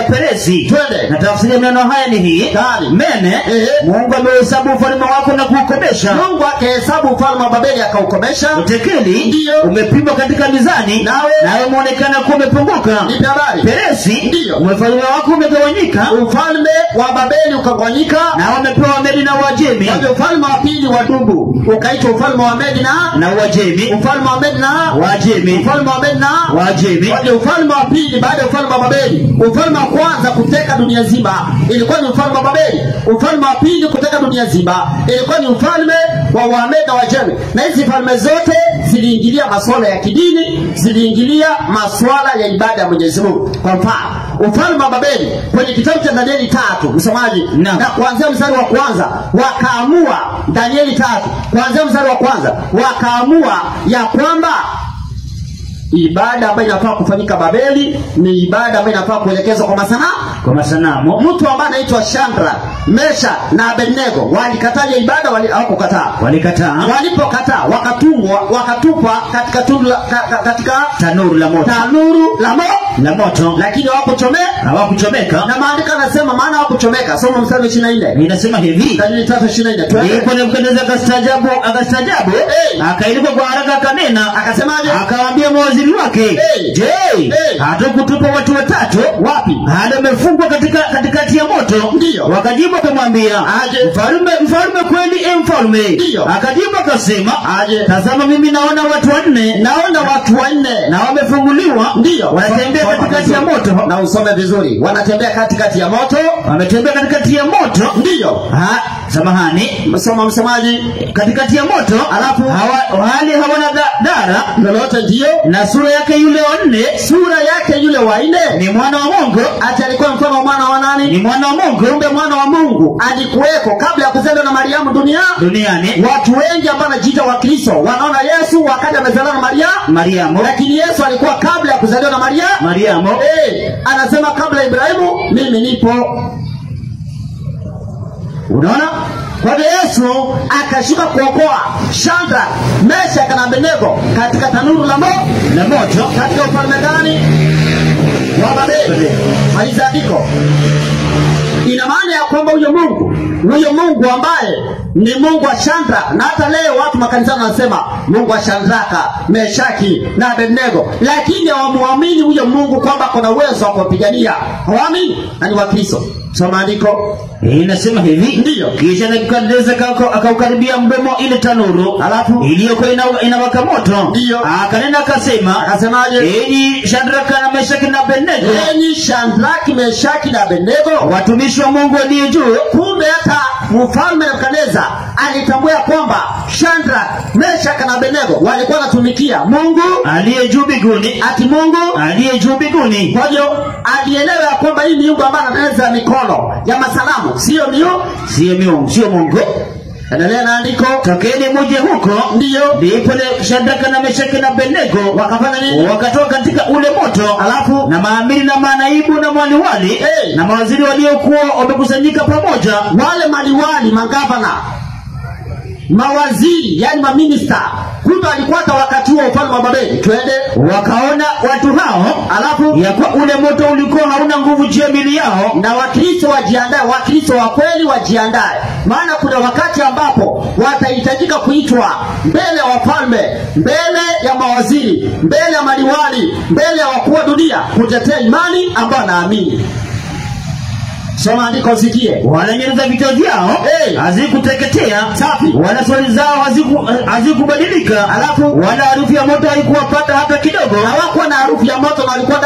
Speaker 2: peresi.
Speaker 1: Twende.
Speaker 2: Na tafsiri ya maneno haya ni hii.
Speaker 1: Gani?
Speaker 2: Mene, Mungu amehesabu ufalme wako na kuukomesha.
Speaker 1: Mungu akahesabu ufalme wa Babeli akaukomesha.
Speaker 2: Tekeli
Speaker 1: ndio
Speaker 2: umepimwa katika mizani, nawe muonekana kuwa umepunguka.
Speaker 1: Nipe habari.
Speaker 2: Peresi
Speaker 1: ndio
Speaker 2: ufalme wako umegawanyika.
Speaker 1: Ufalme wa Babeli ukagawanyika,
Speaker 2: na wamepewa Medi na Uajemi.
Speaker 1: Kwa ufalme wa pili wa Dubu ukaitwa ufalme wa Medi na
Speaker 2: Uajemi.
Speaker 1: Ufalme wa Medi na Uajemi. Ufalme wa Medi na
Speaker 2: Uajemi.
Speaker 1: Kwa ufalme wa pili baada ya ufalme wa Babeli. Ufalme wa kwanza kuteka dunia nzima ilikuwa ni ufalme wa Babeli. Ufalme wa pili kuteka dunia nzima ilikuwa ni ufalme wa Wamedi na Uajemi. Na hizi falme zote ziliingilia masuala ya kidini, ziliingilia masuala ya ibada ya Mwenyezi Mungu. Kwa mfano, ufalme wa Babeli kwenye kitabu cha Danieli 3, msomaji, na kuanzia mstari wa kwanza wakaamua, Danieli 3 kuanzia mstari wa kwanza wakaamua ya kwamba ibada ambayo inafaa kufanyika Babeli ni ibada ambayo inafaa kuelekezwa kwa masanamu. Mtu ambaye anaitwa Shandra, Mesha na Abednego walikataja ibada, hawakukataa. Walipokataa wakatupwa katika tanuru la moto, lakini hawakuchomeka. Na maandiko yanasema maana hawakuchomeka. Soma mstari 24.
Speaker 2: Inasema hivi,
Speaker 1: Danieli 3:24.
Speaker 2: Ndipo Nebukadneza akastaajabu, akainuka kwa haraka akanena,
Speaker 1: akasemaje?
Speaker 2: Akawaambia mawaziri wake, je, hatakutupa watu watatu?
Speaker 1: Wapi?
Speaker 2: Hadi wamefungwa katikati ya moto.
Speaker 1: Ndio.
Speaker 2: Wakajibu akamwambia, mfalme kweli mfalme.
Speaker 1: Ndio.
Speaker 2: Akajibu akasema, tazama mimi naona watu wanne na wamefunguliwa.
Speaker 1: Ndio.
Speaker 2: Wanatembea katikati ya moto.
Speaker 1: Na usome vizuri. Wanatembea katikati ya moto.
Speaker 2: Wametembea katikati ya moto.
Speaker 1: Ndio.
Speaker 2: Samahani.
Speaker 1: Soma msemaji.
Speaker 2: Katikati ya moto, alafu hali hawana dara
Speaker 1: lolote. Ndio.
Speaker 2: Na sura yake yule wa nne
Speaker 1: ni mwana wa Mungu. Ati alikuwa mfano wa mwana wa nani? Ni mwana wa Mungu. Kumbe mwana wa Mungu alikuweko kabla ya kuzaliwa na Mariamu duniani. Watu wengi ambao wanajiita wa Kristo wanaona Yesu wakati amezaliwa na Mariamu, lakini Yesu alikuwa kabla ya kuzaliwa na Mariamu. Anasema kabla Ibrahimu mimi nipo. Unaona? Kwa Yesu akashuka kuokoa Shadraka, Meshaki na Abednego katika tanuru la moto katika ufalme gani? Wa Babeli. Malizandiko. Ina maana ya kwamba huyo Mungu ambaye ni Mungu wa Shadraka, na hata leo watu makanisani wanasema Mungu wa Shadraka, Meshaki na Abednego, lakini hawamuamini huyo Mungu kwamba kuna uwezo wa kupigania. Hawaamini, na ni wa Kristo. Soma andiko. Inasema hivi. Ndiyo. Kisha Nebukadneza akaukaribia mdomo ile tanuru, alafu iliyokuwa inawaka moto. Ndiyo. Akanena akasema, akasemaje? Enyi Shadraka na Meshaki na Abednego. Enyi Shadraka, Meshaki na Abednego, watumishi wa Mungu aliye juu. Kumbe hata mfalme Nebukadneza alitambua kwamba Shadraka, Meshaki na Abednego walikuwa wanatumikia Mungu aliye juu mbinguni. Ati Mungu aliye juu mbinguni. Kwa hiyo alielewa kwamba hii miungu ambayo anaweza mikono ya masalamu sio Mungu. Endelea na andiko. Tokeni muje huko. Ndiyo. Ndipo Shadraka na Meshaki na Abednego wakafanya nini? Wakatoka katika ule moto. Alafu na maamiri na manaibu na maliwali na mawaziri waliokuwa wamekusanyika pamoja. Wale maliwali, magavana, mawaziri, yani maminista, kumbe alikuwa hata wakati huo ufalme wa Babeli. Twende. Wakaona watu hao, alafu ya kwa ule moto ulikuwa hauna nguvu juu ya miili yao, na Wakristo wajiandae, Wakristo wa kweli wajiandae. Maana kuna wakati ambapo watahitajika kuitwa mbele ya wafalme, mbele ya mawaziri, mbele ya maliwali, mbele ya wakuu wa dunia kutetea imani ambayo naamini. Soma andiko usikie. Wala nyenzo za vichwa vyao hazikuteketea, safi. Wala swali zao hazikubadilika, alafu wala harufu ya moto haikuwapata hata kidogo. Hawakuwa na harufu ya moto na walikuwa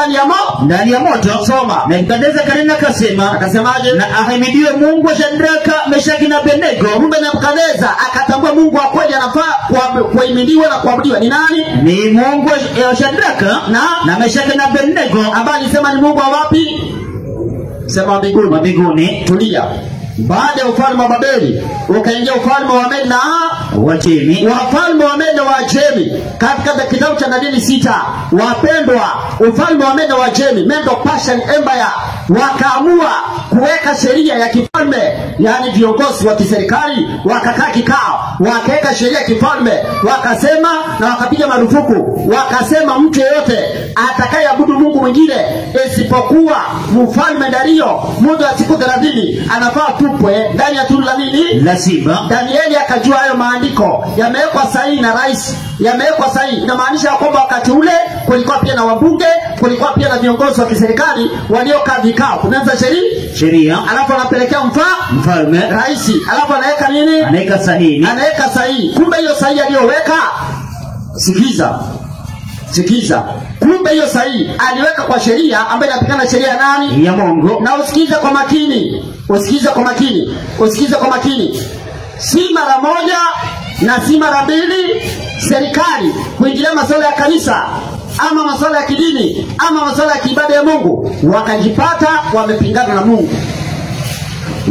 Speaker 1: ndani ya moto. Soma. Nebukadneza kanena akasemaje? Na ahimidiwe Mungu wa Shadraka, Meshaki na Abednego. Kumbe Nebukadneza akatambua Mungu wa kweli anafaa kuhimidiwa na kuabudiwa. Ni nani? Ni Mungu wa Shadraka na Meshaki na Abednego, ambaye alisema ni Mungu wa wapi? Sema mbinguni. Tulia. Baada ya ufalme wa Babeli ukaingia ufalme wa Medi na Wajemi. Wafalme wa Medi na Wajemi katika kitabu cha Danieli 6. Wapendwa, ufalme wa Medi na Wajemi, Medo-Persian Empire, wakaamua kuweka sheria ya kifalme, yani viongozi wa kiserikali wakakaa kikao, wakaweka sheria ya kifalme, wakasema na wakapiga marufuku, wakasema mtu yeyote atakayeabudu Mungu mwingine isipokuwa mfalme Dario muda wa siku 30 anafaa tupwe ndani ya tundu la nini? La simba. Danieli akajua hayo maandiko yamewekwa sahihi na rais, yamewekwa sahihi. Inamaanisha kwamba wakati ule kulikuwa pia na wabunge, kulikuwa pia na viongozi wa kiserikali waliokaa vikao kunaanza sheria, alafu anapelekea mfalme rais, alafu anaweka nini? Anaweka sahihi. Kumbe hiyo sahihi aliyoweka, sikiza. Kumbe hiyo sahihi aliweka kwa sheria ambayo inapingana sheria ya nani? Ya Mungu. Na usikize kwa makini. Si mara moja na si mara mbili serikali kuingilia masuala ya kanisa ama masuala ya kidini ama masuala ya ibada ya Mungu, wakajipata wamepingana na Mungu.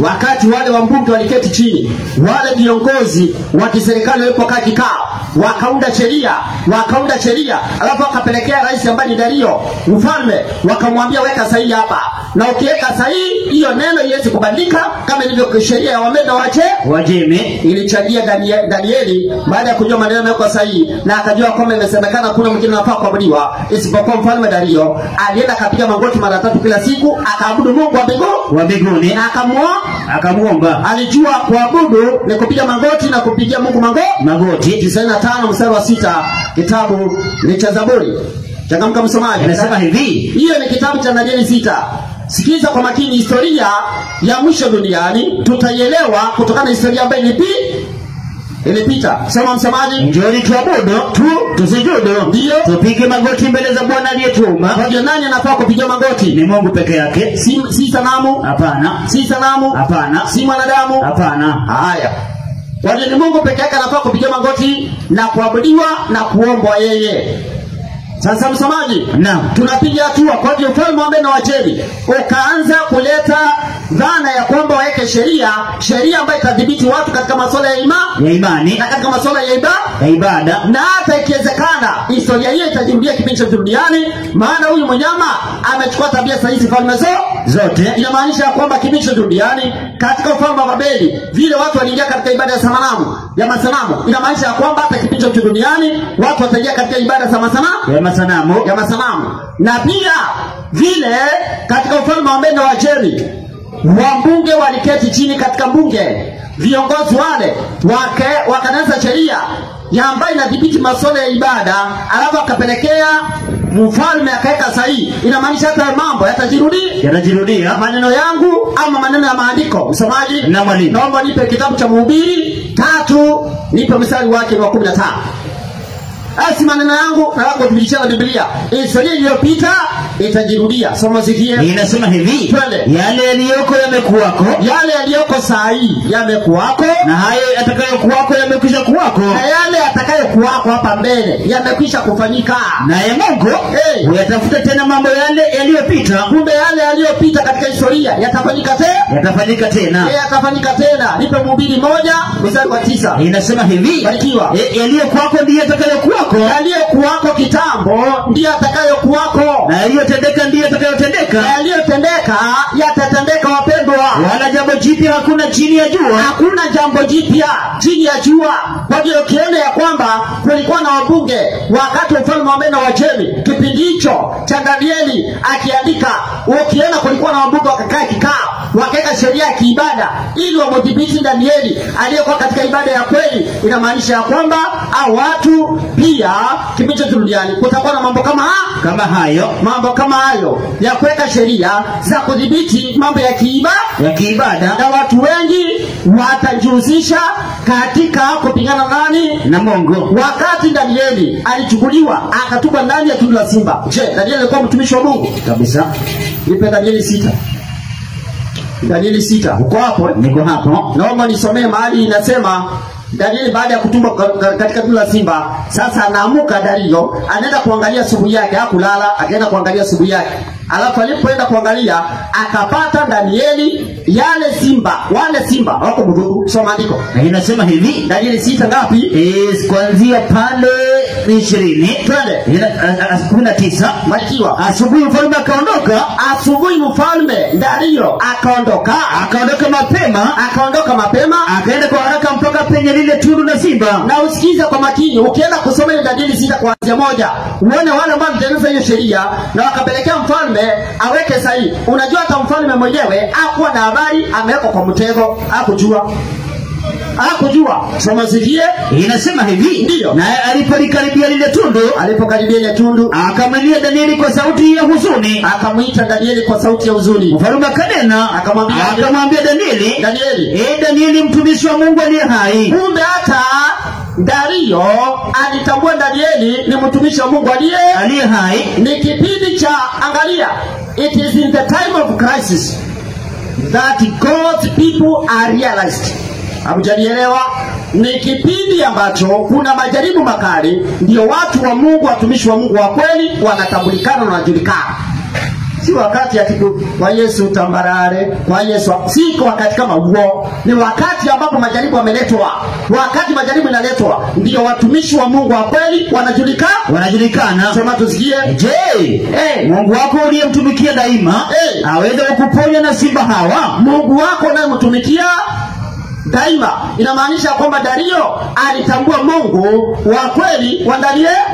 Speaker 1: Wakati wale wambunge waliketi chini, wale viongozi wa kiserikali walipokaa kikao, wakaunda sheria, alafu wakapelekea rais ambaye ni Dario mfalme, wakamwambia weka sahihi hapa, na ukiweka sahihi hiyo neno iweze kubadilika kama ilivyo sheria ya Wamedi na Wajemi. Ilichangia Danieli baada ya kujua maneno yamewekwa sahihi, na akajua kwamba imesemekana kuna mwingine anafaa kuabudiwa isipokuwa mfalme Dario. Alienda akapiga magoti mara 3 kila siku, akaabudu Mungu wa mbinguni na akamuomba. Alijua kuabudu ni kupiga magoti na kupigia Mungu magoti. 95 mstari wa 6 kitabu ni cha Zaburi. Changamka msomaji. Anasema hivi. Hiyo ni kitabu cha Danieli 6. Sikiza kwa makini, historia ya mwisho duniani tutaielewa kutokana na historia ambayo ilipita. Sema msamaji. Njooni tuabudu, tusijudu. Ndio. Tupige magoti mbele za Bwana aliyetuumba. Kwa hiyo nani anafaa kupiga magoti? Ni Mungu peke yake. Si sanamu? Hapana. Si sanamu? Hapana. Si mwanadamu? Hapana. Haya. Kwa hiyo ni Mungu peke yake anafaa kupiga magoti na kuabudiwa na kuombwa yeye. Sasa msomaji, tunapiga hatua. Kwa hiyo ufalme wa Medi na Wajemi ukaanza kuleta sheria ambayo itadhibiti watu katika masuala ya
Speaker 2: imani
Speaker 1: na katika masuala ya
Speaker 2: ibada.
Speaker 1: Na hata ikiwezekana historia hiyo itajirudia kipindi cha duniani, maana huyu mnyama amechukua tabia za hizi falme
Speaker 2: zote.
Speaker 1: Inamaanisha kwamba kipindi cha duniani katika ufalme wa Babeli vile watu waliingia katika ibada ya masanamu, inamaanisha kwamba hata kipindi cha duniani watu wataingia katika ibada za masanamu. Na pia vile katika ufalme wa Mendo wa Jeri, wambunge waliketi chini katika mbunge, viongozi wale wakanasa sheria ya ambayo inadhibiti masuala ya ibada, alafu akapelekea mfalme akaweka sahihi. Inamaanisha hata mambo yatajirudia maneno yangu ama maneno ya maandiko. Msomaji
Speaker 2: na mwalimu,
Speaker 1: naomba nipe kitabu cha Mhubiri 3, nipe mstari wake wa 15. Asi maneno yangu na wako kubidilisha na Biblia. Historia iliyopita itajirudia. Somo sikie.
Speaker 2: Inasema hivi, yale yaliyoko yamekuwako,
Speaker 1: yale yaliyoko sahihi yamekuwako,
Speaker 2: na hayo atakayokuwako yamekwisha kuwako,
Speaker 1: na yale atakayokuwako hapa mbele yamekwisha kufanyika.
Speaker 2: Naye Mungu huyatafuta tena mambo yale yaliyopita.
Speaker 1: Kumbe yale yaliyopita katika historia yatafanyika tena. Yatafanyika tena. Nipe Mhubiri 1 mstari wa 9.
Speaker 2: Inasema hivi,
Speaker 1: barikiwa,
Speaker 2: yaliyokuwako ndiyo atakayokuwako,
Speaker 1: yaliyokuwako kitambo ndiyo atakayokuwako,
Speaker 2: na yaliyotendeka ndiyo atakayotendeka.
Speaker 1: Yaliyotendeka yatatendeka, wapendwa.
Speaker 2: Wala jambo jipya hakuna chini ya jua.
Speaker 1: Hakuna jambo jipya chini ya jua. Kwa hiyo ukiona ya kwamba kulikuwa na wabunge wakati wa ufalme wa Mendo wa Jeri, kipindi hicho cha Danieli akiandika, ukiona kulikuwa na wabunge wakakaa kikao, wakaweka sheria ya kiibada ili wamdhibiti Danieli aliyekuwa katika ibada ya kweli. Inamaanisha ya kwamba watu pia kipindi cha duniani kutakuwa na mambo kama hayo ya kuweka sheria za kudhibiti mambo ya kiibada, na watu wengi watajihusisha katika kupingana na Mungu. Wakati Danieli alichukuliwa akatupwa ndani ya tundu la simba, je, Danieli alikuwa mtumishi wa Mungu?
Speaker 2: Kabisa.
Speaker 1: Nipe Danieli 6. Uko hapo?
Speaker 2: Niko hapo.
Speaker 1: Naomba nisomee mahali inasema Danieli baada ya kutumwa katika tundu la simba, sasa anaamuka Dario, anaenda kuangalia subuhi yake, hakulala, akaenda kuangalia subuhi yake. Alafu alipoenda kuangalia akapata Danieli wale simba wako mdudu. Soma andiko.
Speaker 2: Na inasema hivi,
Speaker 1: Danieli 6 ngapi?
Speaker 2: Kuanzia pale 20.
Speaker 1: Twende.
Speaker 2: 19.
Speaker 1: Barikiwa.
Speaker 2: Asubuhi mfalme akaondoka.
Speaker 1: Asubuhi mfalme Dario akaondoka mapema,
Speaker 2: akaenda kwa haraka mpaka penye lile tundu la simba.
Speaker 1: Na usikize kwa makini, ukienda kusoma ile Danieli 6 kuanzia 1, uone wale ambao mtengeneza hiyo sheria na wakapelekea mfalme aweke sahihi. Unajua hata mfalme mwenyewe hakuwa na habari, amewekwa kwa mtego, hakujua. Soma sikie.
Speaker 2: Inasema hivi,
Speaker 1: ndio,
Speaker 2: naye alipokaribia lile tundu, akamlilia Danieli kwa sauti ya huzuni.
Speaker 1: Akamuita Danieli kwa sauti ya huzuni.
Speaker 2: Mfalme akanena, akamwambia Danieli, mtumishi wa Mungu aliye hai.
Speaker 1: Kumbe hata Dario alitambua Danieli ni mtumishi wa Mungu aliye hai. Ni kipindi cha, angalia, it is in the time of crisis that God's people are realized. Hamjanielewa? Ni kipindi ambacho kuna majaribu makali, ndio watu wa Mungu, watumishi wa Mungu wa kweli wanatambulikana na wanajulikana. Si wakati kwa Yesu tambarare, kwa Yesu, si wakati kama huo. Ni wakati ambapo majaribu yameletwa. Wakati majaribu inaletwa, ndio watumishi wa Mungu wa kweli wanajulikana. Sema tusikie.
Speaker 2: Je, Mungu wako uliyemtumikia daima aweze kukuponya na simba hawa?
Speaker 1: Mungu wako unayemtumikia daima. Inamaanisha kwamba Dario alitambua Mungu wa kweli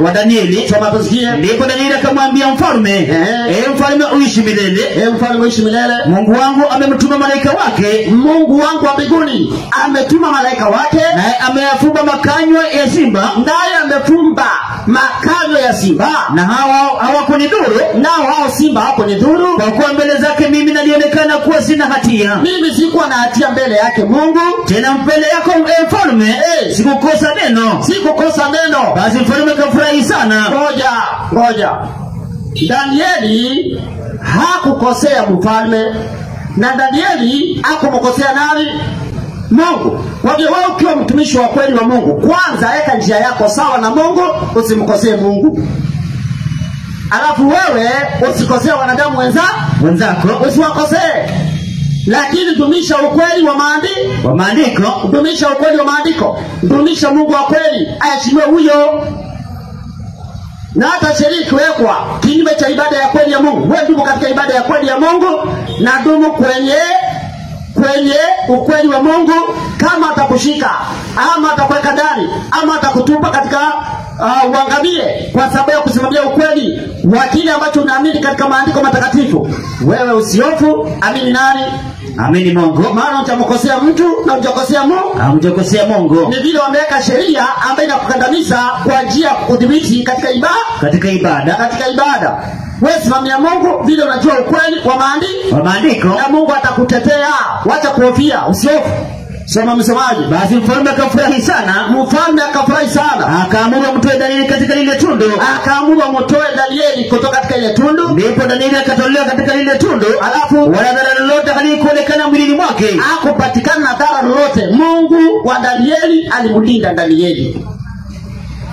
Speaker 1: wa Danieli. Soma tusikie.
Speaker 2: Ndipo Danieli akamwambia mfalme, mfalme uishi milele. Mungu wangu amemtuma malaika wake.
Speaker 1: Mungu wangu wa mbinguni ametuma malaika wake,
Speaker 2: naye ameyafumba makanywa ya simba. Na hao hawakunidhuru.
Speaker 1: Simba hawakunidhuru,
Speaker 2: kwa kuwa mbele zake mimi nalionekana kuwa sina hatia.
Speaker 1: Mimi sikuwa na hatia mbele yake Mungu.
Speaker 2: Tena mbele yako mfalme, sikukosa neno. Basi mfalme kafurahi sana.
Speaker 1: Ngoja. Danieli hakukosea mfalme, na Danieli hakumkosea nani? Mungu. Kwa hiyo wewe ukiwa mtumishi wa kweli wa Mungu, kwanza weka njia yako sawa na Mungu, usimkosee Mungu. Alafu wewe usikosee wanadamu wenzako, usiwakosee. Lakini dumisha ukweli wa maandiko. Dumisha ukweli wa maandiko. Dumisha Mungu wa kweli aheshimiwe huyo. Na hata sheria ikiwekwa kinyume cha ibada ya kweli ya Mungu, wewe dumu katika ibada ya kweli ya Mungu na dumu kwenye ukweli wa Mungu. Kama atakushika ama atakuweka ndani ama atakutupa katika uangamie kwa sababu ya kusimamia ukweli wa kile ambacho unaamini katika maandiko matakatifu, wewe usiofu, amini nani?
Speaker 2: Amini Mungu.
Speaker 1: Maana hujakosea mtu na hujakosea Mungu.
Speaker 2: Hujakosea Mungu.
Speaker 1: Ni vile wameweka sheria ambayo inakukandamiza kwa njia ya kudhibiti katika ibada. Wewe simamia Mungu vile unajua ukweli wa maandiko na Mungu atakutetea. Wacha kuhofia, usiofu. Sema msomaji.
Speaker 2: Basi mfalme akafurahi sana. Akaamuru mtoe Danieli katika lile tundu.
Speaker 1: Kutoka katika ile tundu.
Speaker 2: Ndipo Danieli akatolewa katika lile tundu.
Speaker 1: Alafu
Speaker 2: wala dhara lolote halikuonekana mwilini mwake.
Speaker 1: Hakupatikana na dhara lolote. Mungu wa Danieli alimlinda Danieli.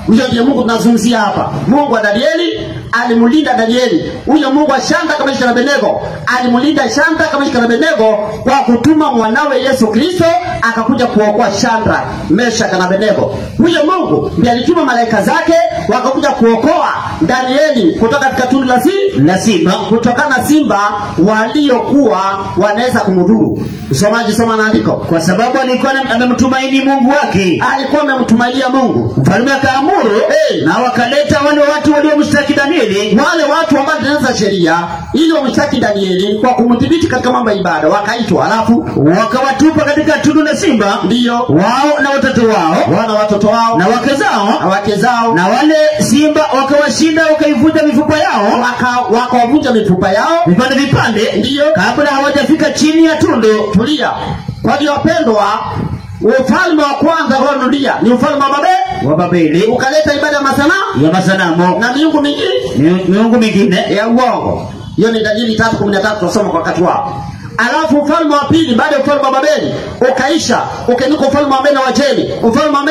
Speaker 1: Huyo ndiye Mungu tunazungumzia hapa. Mungu wa Danieli alimlinda Danieli. Huyo Mungu wa Shadraka, Meshaki na Abednego alimlinda Shadraka, Meshaki na Abednego kwa kutuma mwanawe Yesu Kristo akakuja kuokoa Shadraka, Meshaki na Abednego. Huyo Mungu ndiye alituma malaika zake wakakuja kuokoa Danieli kutoka katika tundu la simba, kutokana na simba waliokuwa wanaweza kumdhuru. Msomaji, soma maandiko.
Speaker 2: Kwa sababu alikuwa amemtumaini Mungu wake.
Speaker 1: Alikuwa amemtumainia Mungu.
Speaker 2: Mfalme akaamuru na wakaleta wale watu waliomshtaki Danieli,
Speaker 1: wale watu ambao wanaanza sheria ili wamshtaki Danieli kwa kumdhibiti katika mambo ya ibada, wakaitwa. Alafu
Speaker 2: wakawatupa katika tundu la simba.
Speaker 1: Ndio
Speaker 2: wao na watoto wao na wake zao na wale simba wakawashinda, wakaivunja mifupa yao,
Speaker 1: wakawavunja mifupa yao
Speaker 2: vipande.
Speaker 1: Ndio
Speaker 2: kabla hawajafika chini ya tundu.
Speaker 1: Tulia. Kwa hiyo wapendwa, ufalme wa kwanza wa dunia ni ufalme wa Babeli. Ukaleta ibada ya masanamu na miungu mingine ya uongo. Hiyo ni Danieli 3:13 tunasoma kwa wakati wao. Alafu ufalme wa pili baada ya ufalme wa Babeli ukaisha, ukainuka ufalme wa Meda wa Jeli. Ufalme wa